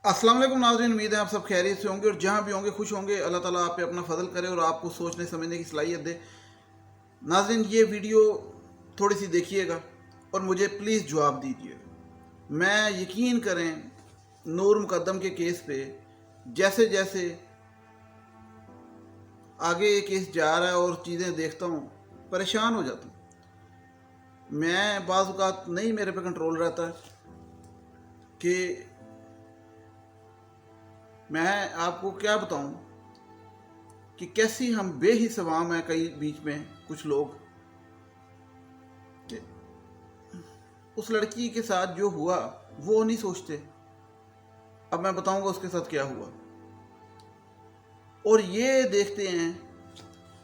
अस्सलाम वालेकुम नाज़रीन, उम्मीद है आप सब खैरियत से होंगे और जहाँ भी होंगे खुश होंगे। अल्लाह ताला आप पे अपना फजल करे और आपको सोचने समझने की सलाहियत दे। नाज़रीन, ये वीडियो थोड़ी सी देखिएगा और मुझे प्लीज़ जवाब दीजिएगा। मैं यकीन करें नूर मुकद्दम के केस पे जैसे जैसे आगे ये केस जा रहा है और चीज़ें देखता हूँ परेशान हो जाता हूँ। मैं बाज़ औक़ात नहीं मेरे पे कंट्रोल रहता कि मैं आपको क्या बताऊं कि कैसी हम बेहिस अवाम है कई बीच में कुछ लोग कि उस लड़की के साथ जो हुआ वो नहीं सोचते। अब मैं बताऊंगा उसके साथ क्या हुआ और ये देखते हैं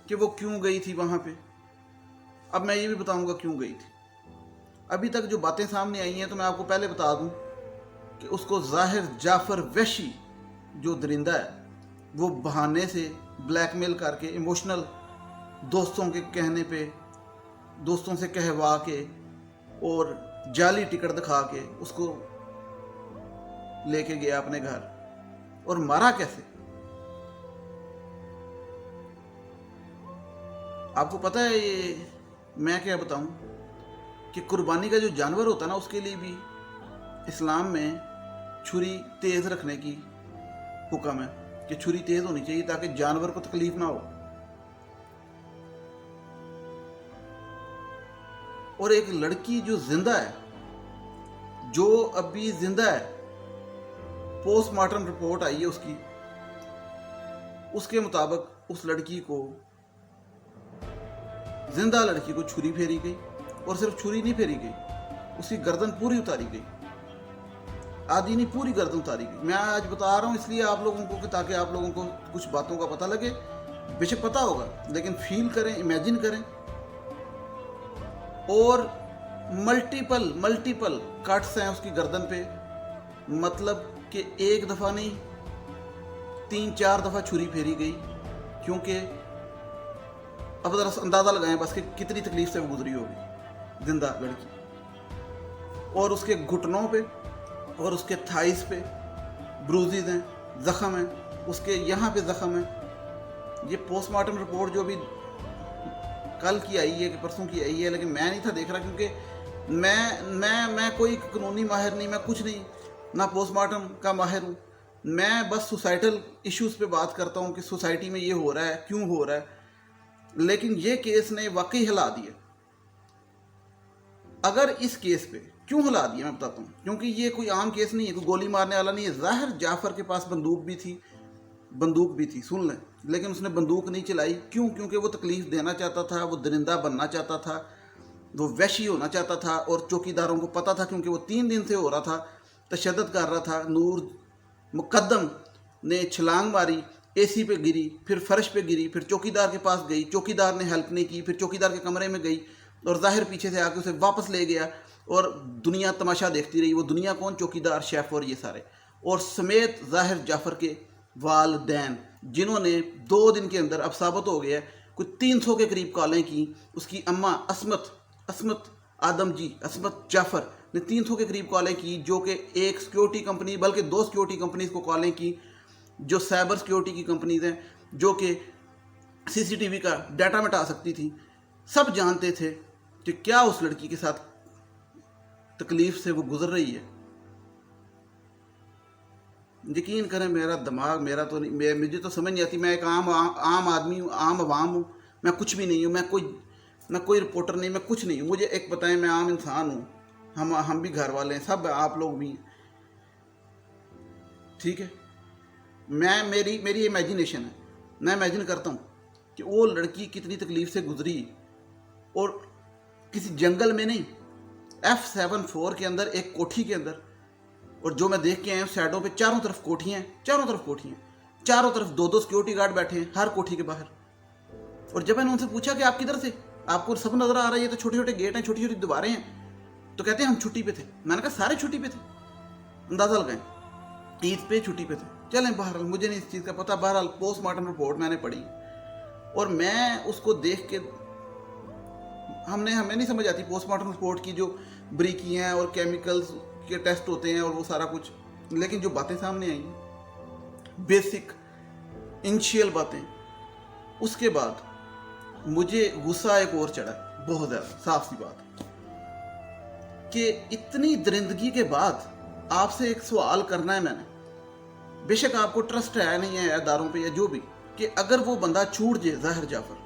कि वो क्यों गई थी वहां पे। अब मैं ये भी बताऊंगा क्यों गई थी। अभी तक जो बातें सामने आई हैं तो मैं आपको पहले बता दूं कि उसको ज़ाहिर जाफ़र वैशी जो दरिंदा है वो बहाने से ब्लैकमेल करके इमोशनल दोस्तों के कहने पे दोस्तों से कहवा के और जाली टिकट दिखा के उसको लेके गया अपने घर। और मारा कैसे? आपको पता है ये मैं क्या बताऊं कि कुर्बानी का जो जानवर होता है ना उसके लिए भी इस्लाम में छुरी तेज़ रखने की हुक्म है कि छुरी तेज होनी चाहिए ताकि जानवर को तकलीफ ना हो। और एक लड़की जो जिंदा है, जो अभी जिंदा है, पोस्टमार्टम रिपोर्ट आई है उसकी, उसके मुताबिक उस लड़की को, जिंदा लड़की को छुरी फेरी गई और सिर्फ छुरी नहीं फेरी गई, उसकी गर्दन पूरी उतारी गई, आधी नहीं पूरी गर्दन उतारी गई। मैं आज बता रहा हूँ इसलिए आप लोगों को कि ताकि आप लोगों को कुछ बातों का पता लगे। बेशक पता होगा लेकिन फील करें, इमेजिन करें। और मल्टीपल कट्स हैं उसकी गर्दन पे, मतलब कि एक दफ़ा नहीं 3-4 दफ़ा छुरी फेरी गई। क्योंकि अब ज़रा अंदाज़ा लगाएं बस कि कितनी तकलीफ से वो गुजरी होगी जिंदा लड़की। और उसके घुटनों पे और उसके थाइस पे ब्रूजेज हैं, ज़ख़म हैं, उसके यहाँ पे ज़ख़म है। ये पोस्टमार्टम रिपोर्ट जो अभी कल की आई है कि परसों की आई है, लेकिन मैं नहीं था देख रहा क्योंकि मैं कोई कानूनी माहिर नहीं, मैं कुछ नहीं, ना पोस्टमार्टम का माहिर हूँ। मैं बस सोसाइटल इश्यूज़ पे बात करता हूँ कि सोसाइटी में ये हो रहा है, क्यों हो रहा है। लेकिन ये केस ने वाकई हिला दिया। अगर इस केस पे क्यों हिला दिया मैं बताता हूँ। क्योंकि ये कोई आम केस नहीं है, कोई गोली मारने वाला नहीं है। ज़ाहिर जाफ़र के पास बंदूक भी थी, सुन लें, लेकिन उसने बंदूक नहीं चलाई। क्यों? क्योंकि वो तकलीफ़ देना चाहता था, वो दरिंदा बनना चाहता था, वो वहशी होना चाहता था। और चौकीदारों को पता था क्योंकि वो 3 दिन से हो रहा था, तशद्दुद कर रहा था। नूर मुकद्दम ने छलांग मारी, एसी पे गिरी, फिर फर्श पे गिरी, फिर चौकीदार के पास गई, चौकीदार ने हेल्प नहीं की, फिर चौकीदार के कमरे में गई और ज़ाहिर पीछे से आके उसे वापस ले गया और दुनिया तमाशा देखती रही। वो दुनिया कौन? चौकीदार, शेफ और ये सारे, और समेत ज़ाहिर जाफ़र के वालिदैन, जिन्होंने 2 दिन के अंदर, अब साबित हो गया, कुछ 300 के करीब कॉलें की। उसकी अम्मा असमत आदम जी, असमत जाफ़र ने 300 के करीब कॉलें की, जो कि एक सिक्योरिटी कंपनी, बल्कि 2 सिक्योरिटी कंपनीज़ को कॉलें की, जो साइबर सिक्योरिटी की कंपनीज़ हैं, जो कि CCTV का डाटा मिटा सकती थी। सब जानते थे कि क्या उस लड़की के साथ तकलीफ से वो गुजर रही है। यकीन करें मेरा दिमाग, मेरा तो नहीं, मुझे तो समझ नहीं आती। मैं एक आम आदमी हूँ, आम आवाम हूँ, मैं कुछ भी नहीं हूँ, मैं कोई रिपोर्टर नहीं, मैं कुछ नहीं हूँ। मुझे एक बताएं, मैं आम इंसान हूँ, हम भी घर वाले हैं, सब आप लोग भी, ठीक है। मेरी इमेजिनेशन है, मैं इमेजिन करता हूँ कि वो लड़की कितनी तकलीफ से गुजरी। और किसी जंगल में नहीं, F74 के अंदर, एक कोठी के अंदर। और जो मैं देख के आया हूँ साइडों पे चारों तरफ कोठियाँ, चारों तरफ 2-2 सिक्योरिटी गार्ड बैठे हैं हर कोठी के बाहर। और जब मैंने उनसे पूछा कि आप किधर से, आपको सब नज़र आ रहा है, ये तो छोटे छोटे गेट हैं, छोटी छोटी दीवारें हैं, तो कहते हैं हम छुट्टी पे थे। मैंने कहा सारे छुट्टी पे थे? अंदाज़ा लगाएं, ईद पे छुट्टी पे थे। चलें, बहरहाल मुझे नहीं इस चीज़ का पता। बहरहाल पोस्टमार्टम रिपोर्ट मैंने पढ़ी और मैं उसको देख के हमें नहीं समझ आती पोस्टमार्टम रिपोर्ट की जो बरीकी हैं और केमिकल्स के टेस्ट होते हैं और वो सारा कुछ। लेकिन जो बातें सामने आई, बेसिक इनिशियल बातें, उसके बाद मुझे गुस्सा एक और चढ़ा, बहुत ज़्यादा, साफ सी बात, कि इतनी दरिंदगी के बाद आपसे एक सवाल करना है मैंने, बेशक आपको ट्रस्ट है नहीं है अदारों पे या जो भी, कि अगर वो बंदा छूट जाए ज़ाहिर जाफर,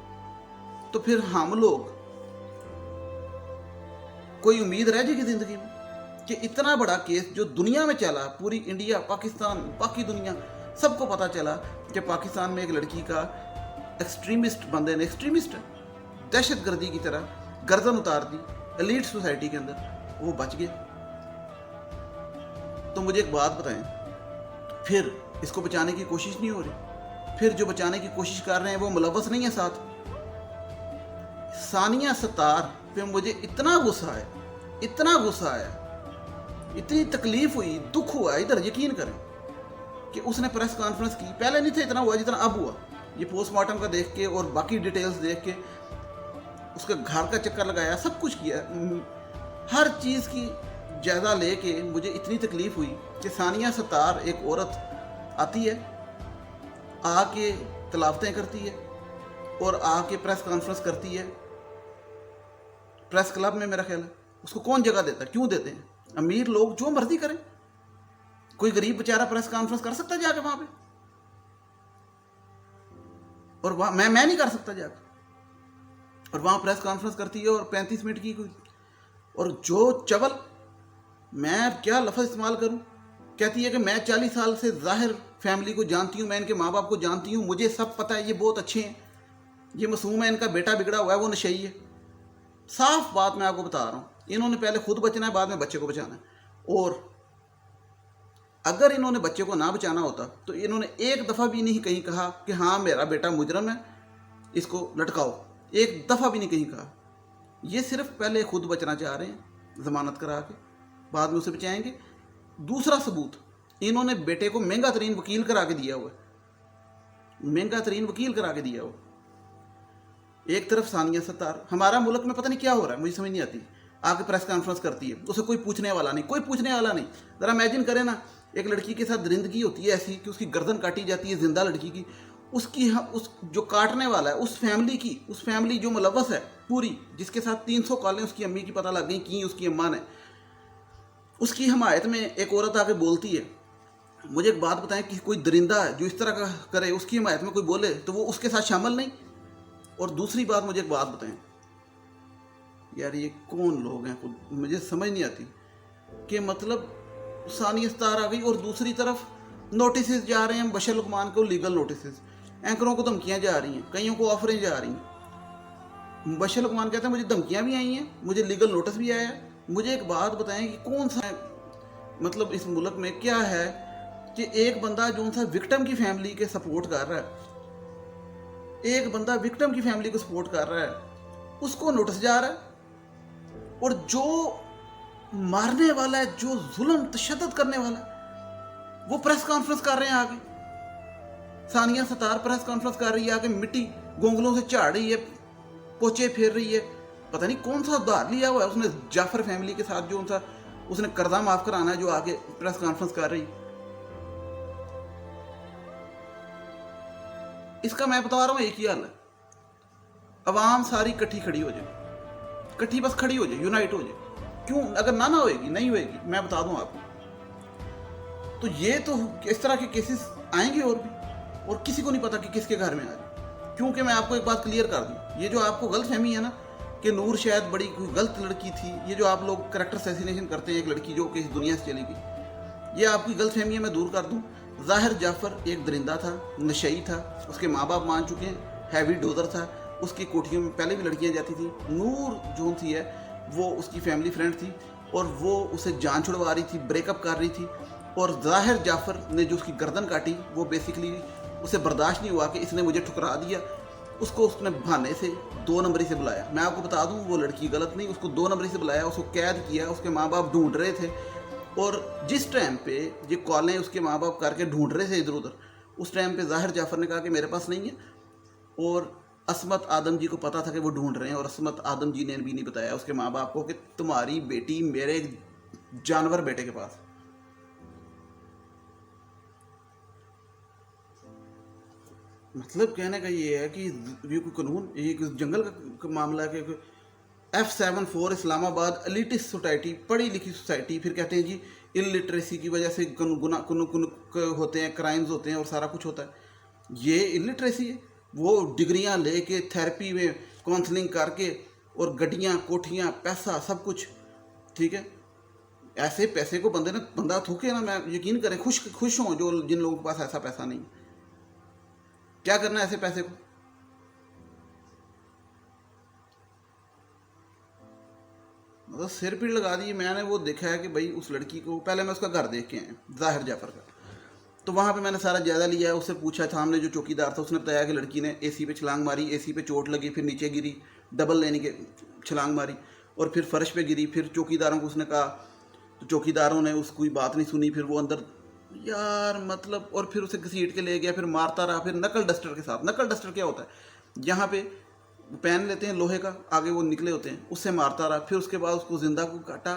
तो फिर हम लोग कोई उम्मीद रह जाएगी ज़िंदगी में? कि इतना बड़ा केस जो दुनिया में चला, पूरी इंडिया, पाकिस्तान, बाकी दुनिया सबको पता चला कि पाकिस्तान में एक लड़की का एक्सट्रीमिस्ट बंदे ने, एक्सट्रीमिस्ट है, दहशतगर्दी की तरह गर्दन उतार दी एलीट सोसाइटी के अंदर, वो बच गए। तो मुझे एक बात बताएं, फिर इसको बचाने की कोशिश नहीं हो रही? फिर जो बचाने की कोशिश कर रहे हैं वो मुलव्वस नहीं है साथ? सानिया सत्तार पे मुझे इतना गुस्सा है, इतना गुस्सा है, इतनी तकलीफ हुई, दुख हुआ, इधर यकीन करें कि उसने प्रेस कॉन्फ्रेंस की, पहले नहीं था इतना हुआ जितना अब हुआ। ये पोस्टमार्टम का देख के और बाकी डिटेल्स देख के उसके घर का चक्कर लगाया, सब कुछ किया, हर चीज़ की जायजा लेके मुझे इतनी तकलीफ हुई कि सानिया सत्तार एक औरत आती है, आके तलावतें करती है और आके प्रेस कॉन्फ्रेंस करती है प्रेस क्लब में। मेरा ख्याल है उसको कौन जगह देता है? क्यों देते हैं? अमीर लोग जो मर्जी करें, कोई गरीब बेचारा प्रेस कॉन्फ्रेंस कर सकता है जाके वहां पे, और वहां मैं नहीं कर सकता जाके, और वहां प्रेस कॉन्फ्रेंस करती है और 35 मिनट की, और जो चवल, मैं क्या लफ्ज़ इस्तेमाल करूं, कहती है कि मैं 40 साल से ज़ाहिर फैमिली को जानती हूँ, मैं इनके माँ बाप को जानती हूँ, मुझे सब पता है, ये बहुत अच्छे हैं, ये मासूम है, इनका बेटा बिगड़ा हुआ है, वो नशई है। साफ बात मैं आपको बता रहा हूँ, इन्होंने पहले खुद बचना है, बाद में बच्चे को बचाना है। और अगर इन्होंने बच्चे को ना बचाना होता तो इन्होंने एक दफ़ा भी नहीं कहीं कहा कि हाँ मेरा बेटा मुजरम है, इसको लटकाओ, एक दफ़ा भी नहीं कहीं कहा। ये सिर्फ पहले खुद बचना चाह रहे हैं ज़मानत करा के, बाद में उसे बचाएंगे। दूसरा सबूत, इन्होंने बेटे को महंगा तरीन वकील करा के दिया हुआ है, महंगा तरीन वकील करा के दिया हुआ। एक तरफ सानिया सत्तार, हमारा मुल्क में पता नहीं क्या हो रहा है, मुझे समझ नहीं आती, आके प्रेस कॉन्फ्रेंस करती है, उसे कोई पूछने वाला नहीं, कोई पूछने वाला नहीं। ज़रा इमेजिन करें ना, एक लड़की के साथ दरिंदगी होती है ऐसी कि उसकी गर्दन काटी जाती है जिंदा लड़की की, उसकी उस जो काटने वाला है उस फैमिली की, उस फैमिली जो मुलव्वस है पूरी, जिसके साथ 300 कॉलें उसकी अम्मी की पता लग गई की उसकी अम्मा ने, उसकी हमायत में एक औरत आके बोलती है। मुझे एक बात बताएं कि कोई दरिंदा है जो इस तरह का करे, उसकी हमायत में कोई बोले तो वो उसके साथ शामिल नहीं। और दूसरी बात, मुझे एक बात बताएं यार, ये कौन लोग हैं, खुद मुझे समझ नहीं आती कि मतलब सानिया सत्तार आ गई और दूसरी तरफ नोटिस जा रहे हैं बशर लुकमान को, लीगल नोटिस, एंकरों को धमकियां जा रही हैं, कईयों को ऑफरें जा रही हैं। बशर लुकमान कहते हैं मुझे धमकियां भी आई हैं, मुझे लीगल नोटिस भी आया है। मुझे एक बात बताएं कि कौन सा मतलब इस मुल्क में क्या है कि एक बंदा जो सा विक्टिम की फैमिली के सपोर्ट कर रहा है, एक बंदा विक्टिम की फैमिली को सपोर्ट कर रहा है, उसको नोटिस जा रहा है, और जो मारने वाला है, जो जुल्म तशद्दुद करने वाला है, वो प्रेस कॉन्फ्रेंस कर रहे हैं आगे। सानिया सत्तार प्रेस कॉन्फ्रेंस कर रही है आगे, मिट्टी गोंगलों से झाड़ रही है, पोचे फेर रही है, पता नहीं कौन सा उधार लिया हुआ है उसने जाफर फैमिली के साथ, जो उनका उसने कर्जा माफ कराना है, जो आगे प्रेस कॉन्फ्रेंस कर रही। इसका मैं बता रहा हूं एक ही हल है, अवाम सारी इकट्ठी खड़ी हो जाए, इकट्ठी बस खड़ी हो जाए, यूनाइट हो जाए। क्यों? अगर ना होएगी, नहीं होएगी, मैं बता दूं आपको, तो ये तो इस तरह के केसेस आएंगे और भी, और किसी को नहीं पता कि किसके घर में आ जाए। क्योंकि मैं आपको एक बात क्लियर कर दूं, ये जो आपको गलत फहमी है ना कि नूर शायद बड़ी कोई गलत लड़की थी, ये जो आप लोग कैरेक्टर असैसिनेशन करते हैं एक लड़की जो कि इस दुनिया से चली गई, ये आपकी गलत फहमी है, मैं दूर कर दूं। ज़ाहिर जाफर एक दरिंदा था, नशई था, उसके माँ बाप मान चुके हैं, हैवी डोजर था, उसकी कोठियों में पहले भी लड़कियां जाती थी। नूर जो थी है वो उसकी फैमिली फ्रेंड थी और वो उसे जान छुड़वा रही थी, ब्रेकअप कर रही थी, और ज़ाहिर जाफर ने जो उसकी गर्दन काटी वो बेसिकली उसे बर्दाश्त नहीं हुआ कि इसने मुझे ठुकरा दिया, उसको उसने बहाने से 2 नंबरी से बुलाया। मैं आपको बता दूं वो लड़की गलत नहीं, उसको 2 नंबरी से बुलाया, उसको कैद किया, उसके माँ बाप ढूंढ रहे थे, और जिस टाइम पे ये कॉलें उसके माँ बाप करके ढूंढ रहे थे इधर उधर, उस टाइम पे ज़ाहिर जाफर ने कहा कि मेरे पास नहीं है, और असमत आदम जी को पता था कि वो ढूंढ रहे हैं, और असमत आदम जी ने भी नहीं बताया उसके माँ बाप को कि तुम्हारी बेटी मेरे जानवर बेटे के पास। मतलब कहने का ये है कि ये कोई कानून, ये कोई जंगल का मामला है कि F74 इस्लामाबाद एलिटिस्ट सोसाइटी, पढ़ी लिखी सोसाइटी, फिर कहते हैं जी इलिटरेसी की वजह से गुना होते हैं, क्राइम्स होते हैं और सारा कुछ होता है। ये इलिटरेसी है। वो डिग्रियां लेके थेरेपी में काउंसलिंग करके और गड्डियाँ कोठियाँ पैसा सब कुछ, ठीक है। ऐसे पैसे को बंदा थूके ना, मैं यकीन करें खुश हों जो जिन लोगों के पास ऐसा पैसा नहीं। क्या करना है ऐसे पैसे को? मतलब सिर पीड़ लगा दी। मैंने वो देखा है कि भाई उस लड़की को, पहले मैं उसका घर देख के आया ज़ाहिर जाफर का, तो वहाँ पे मैंने सारा जायज़ा लिया है। उससे पूछा था हमने, जो चौकीदार था उसने बताया कि लड़की ने एसी पे छलांग मारी, एसी पे चोट लगी, फिर नीचे गिरी, डबल लेने के छलांग मारी और फिर फर्श पे गिरी। फिर चौकीदारों को उसने कहा, तो चौकीदारों ने उसकी बात नहीं सुनी। फिर वो अंदर, यार मतलब, और फिर उसे घसीट के ले गया, फिर मारता रहा। फिर नकल डस्टर के साथ, नकल डस्टर क्या होता है, यहाँ पे पेन लेते हैं लोहे का, आगे वो निकले होते हैं, उससे मारता रहा। फिर उसके बाद उसको जिंदा को काटा,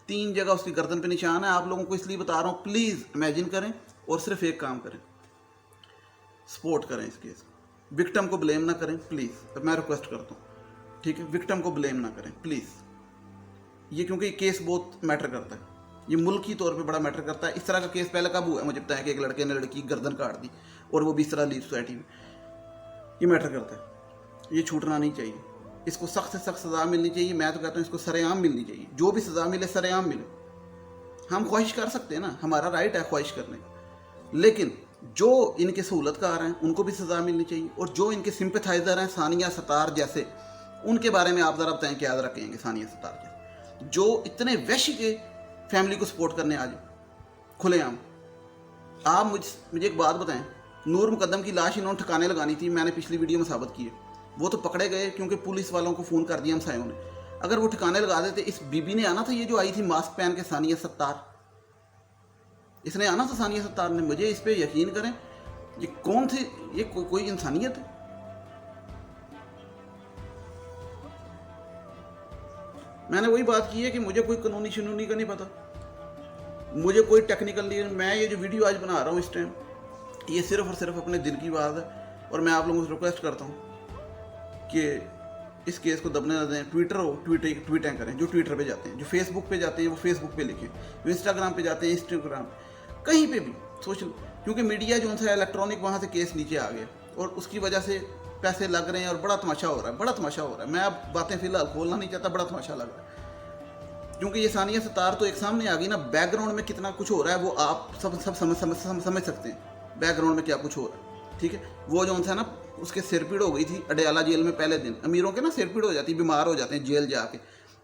3 जगह उसकी गर्दन पे निशान है। आप लोगों को इसलिए बता रहा हूँ, प्लीज़ इमेजिन करें और सिर्फ एक काम करें, सपोर्ट करें इस केस को। विक्टिम को ब्लेम ना करें प्लीज़, मैं रिक्वेस्ट करता हूँ, ठीक है। विक्टिम को ब्लेम ना करें प्लीज़, ये क्योंकि केस बहुत मैटर करता है, ये मुल्की तौर पे बड़ा मैटर करता है। इस तरह का केस पहले कब हुआ है मुझे बताया कि एक लड़के ने लड़की की गर्दन काट दी, और वो भी इस तरह ली सोसाइटी में। ये मैटर करता है, ये छूटना नहीं चाहिए। इसको सख्त से सख्त सज़ा मिलनी चाहिए। मैं तो कहता हूँ इसको सरेआम मिलनी चाहिए, जो भी सज़ा मिले सरेआम मिले। हम ख्वाहिश कर सकते हैं ना, हमारा राइट है ख्वाहिश करने का, लेकिन जो इनके सहूलतकार हैं उनको भी सज़ा मिलनी चाहिए। और जो इनके सिंपथाइज़र हैं, सानिया सतार जैसे, उनके बारे में आप ज़रा बताएं क्या याद रखेंगे। सानिया सतार जैसे जो इतने वैश्य के फैमिली को सपोर्ट करने आ जाए खुलेआम। आप मुझे एक बात बताएं, नूर मुकद्दम की लाश इन्होंने ठिकाने लगानी थी, मैंने पिछली वीडियो में साबित की है। वो तो पकड़े गए क्योंकि पुलिस वालों को फ़ोन कर दिया हमसायों ने। अगर वो ठिकाने लगा देते, इस बीबी ने आना था, ये जो आई थी मास्क पहन के, सानिया सत्तार, इसने आना था। सानिया सत्तार ने, मुझे इस पे यकीन करें, ये कौन थे, ये कोई इंसानियत है? मैंने वही बात की है कि मुझे कोई कानूनी शनूनी का नहीं पता, मुझे कोई टेक्निकल नहीं। मैं ये जो वीडियो आज बना रहा हूँ इस टाइम, ये सिर्फ और सिर्फ अपने दिल की बात है। और मैं आप लोगों से रिक्वेस्ट करता हूँ कि इस केस को दबने न दें। ट्विटर हो, ट्वीटें करें जो ट्विटर पे जाते हैं, जो फेसबुक पे जाते हैं वो फेसबुक पे लिखें, जो इंस्टाग्राम पे जाते हैं इंस्टाग्राम, कहीं पे भी सोशल, क्योंकि मीडिया जो है इलेक्ट्रॉनिक, वहाँ से केस नीचे आ गया और उसकी वजह से पैसे लग रहे हैं और बड़ा तमाशा हो रहा है, बड़ा तमाशा हो रहा है। मैं अब बातें फिलहाल खोलना नहीं चाहता, बड़ा तमाशा लग रहा है। क्योंकि ये सानिया सतार तो एक सामने आ गई ना, बैकग्राउंड में कितना कुछ हो रहा है वो आप सब समझ सकते हैं, बैकग्राउंड में क्या कुछ हो रहा है, ठीक है। वो जो है ना, उसके सिरपीड़ हो गई थी अडयाला जेल में पहले दिन। अमीरों के ना सिरपीड़ हो जाती है, बीमार हो जाते हैं जेल जाके।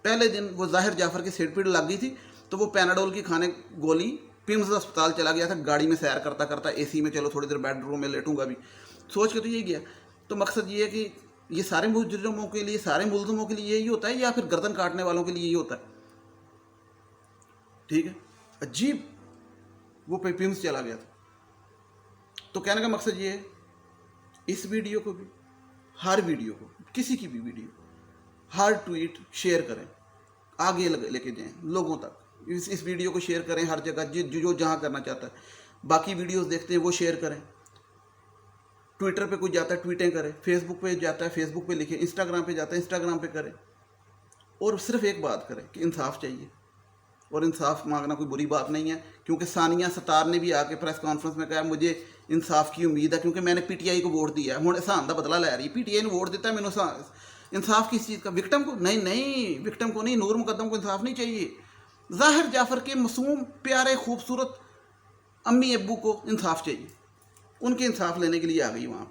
पहले दिन वो ज़ाहिर जाफर की सिरपीड़ लग गई थी, तो वो पैनाडोल की खाने गोली पिम्स अस्पताल चला गया था, गाड़ी में सैर करता करता, एसी में, चलो थोड़ी देर बेडरूम में लेटूंगा भी, सोच के तो यही गया। तो मकसद ये है कि ये सारे मुजरिमों के लिए, सारे मुलजमों के लिए यही होता है, या फिर गर्दन काटने वालों के लिए यही होता है, ठीक है। अजीब वो पिम्स चला गया था। तो कहने का मकसद ये है, इस वीडियो को भी, हर वीडियो को, किसी की भी वीडियो, हर ट्वीट शेयर करें, आगे लेके जाएं लोगों तक। इस वीडियो को शेयर करें हर जगह, जो जहाँ करना चाहता है। बाकी वीडियोस देखते हैं वो शेयर करें। ट्विटर पे कोई जाता है ट्वीटें करें, फेसबुक पे जाता है फेसबुक पे लिखे, इंस्टाग्राम पे जाता है इंस्टाग्राम पे करें। और सिर्फ एक बात करें कि इंसाफ चाहिए, और इंसाफ मांगना कोई बुरी बात नहीं है। क्योंकि सानिया सतार ने भी आके प्रेस कॉन्फ्रेंस में कहा मुझे इंसाफ की उम्मीद है, क्योंकि मैंने पीटीआई को वोट दिया है। हुण एहसान दा बदला लै रही, पीटीआई ने वोट दिता है, मैंने इंसाफ किस चीज़ का? विक्टिम को नहीं, विक्टिम को नहीं, नूर मुकद्दम को इंसाफ नहीं चाहिए। ज़ाहिर जाफर के मासूम प्यारे खूबसूरत अम्मी अब्बू को इंसाफ चाहिए। उनके इंसाफ लेने के लिए आ गई वहाँ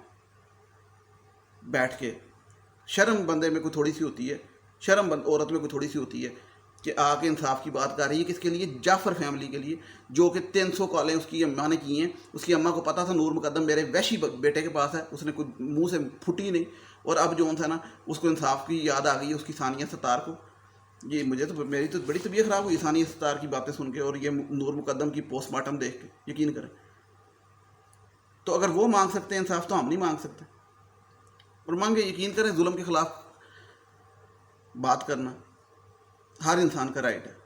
बैठ के। शर्म बंदे में कोई थोड़ी सी होती है, शर्म औरत में कोई थोड़ी सी होती है कि आके इंसाफ की बात कर रही है। किसके लिए? जाफ़र फैमिली के लिए, जो कि 300 कॉलें उसकी अम्मा ने की हैं। उसकी अम्मा को पता था नूर मुकद्दम मेरे वैशी बेटे के पास है, उसने कोई मुंह से फुटी नहीं। और अब जो था ना, उसको इंसाफ की याद आ गई है उसकी सानिया सतार को। ये मुझे तो, मेरी तो बड़ी तबीयत ख़राब हुई सानिया सतार की बातें सुन के और ये नूर मुकद्दम की पोस्टमार्टम देख के, यकीन करें। तो अगर वो मांग सकते हैं इंसाफ, तो हम नहीं मांग सकते। और मांगे, यकीन करें, जुल्म के ख़िलाफ़ बात करना हर इंसान का राइट है।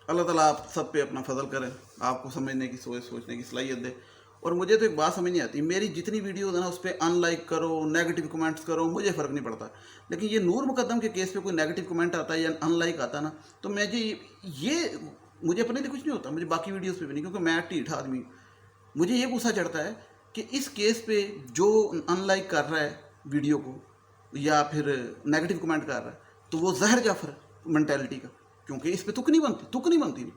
अल्लाह ताला आप सब पे अपना फजल करे, आपको समझने की सोचने की सलाहियत दे। और मुझे तो एक बात समझ नहीं आती, मेरी जितनी वीडियोज़ है ना उस पर अनलाइक करो, नेगेटिव कमेंट्स करो, मुझे फ़र्क नहीं पड़ता, लेकिन ये नूर मुकद्दम के केस पे कोई नेगेटिव कमेंट आता है या अनलाइक आता है ना, तो मैं ये मुझे अपने लिए कुछ नहीं होता, मुझे बाकी वीडियोज़ पे भी नहीं, क्योंकि मैं ढीठ आदमी हूँ। मुझे ये गुस्सा चढ़ता है कि इस केस पे जो अनलाइक कर रहा है वीडियो को या फिर नेगेटिव कमेंट कर रहा है, तो वो जहर जाफर मैंटेलिटी का, क्योंकि इस पे तुक नहीं बनती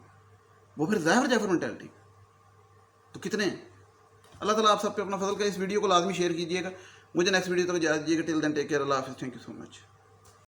वो फिर जहर जाफर मैंटेलिटी। तो कितने हैं? अल्लाह ताला आप सब पे अपना फजल का। इस वीडियो को लाजमी शेयर कीजिएगा। मुझे नेक्स्ट वीडियो तक इजाज़त दीजिएगा। टिल देन टेक केयर, अल्लाह हाफिज़, थैंक यू सो मच।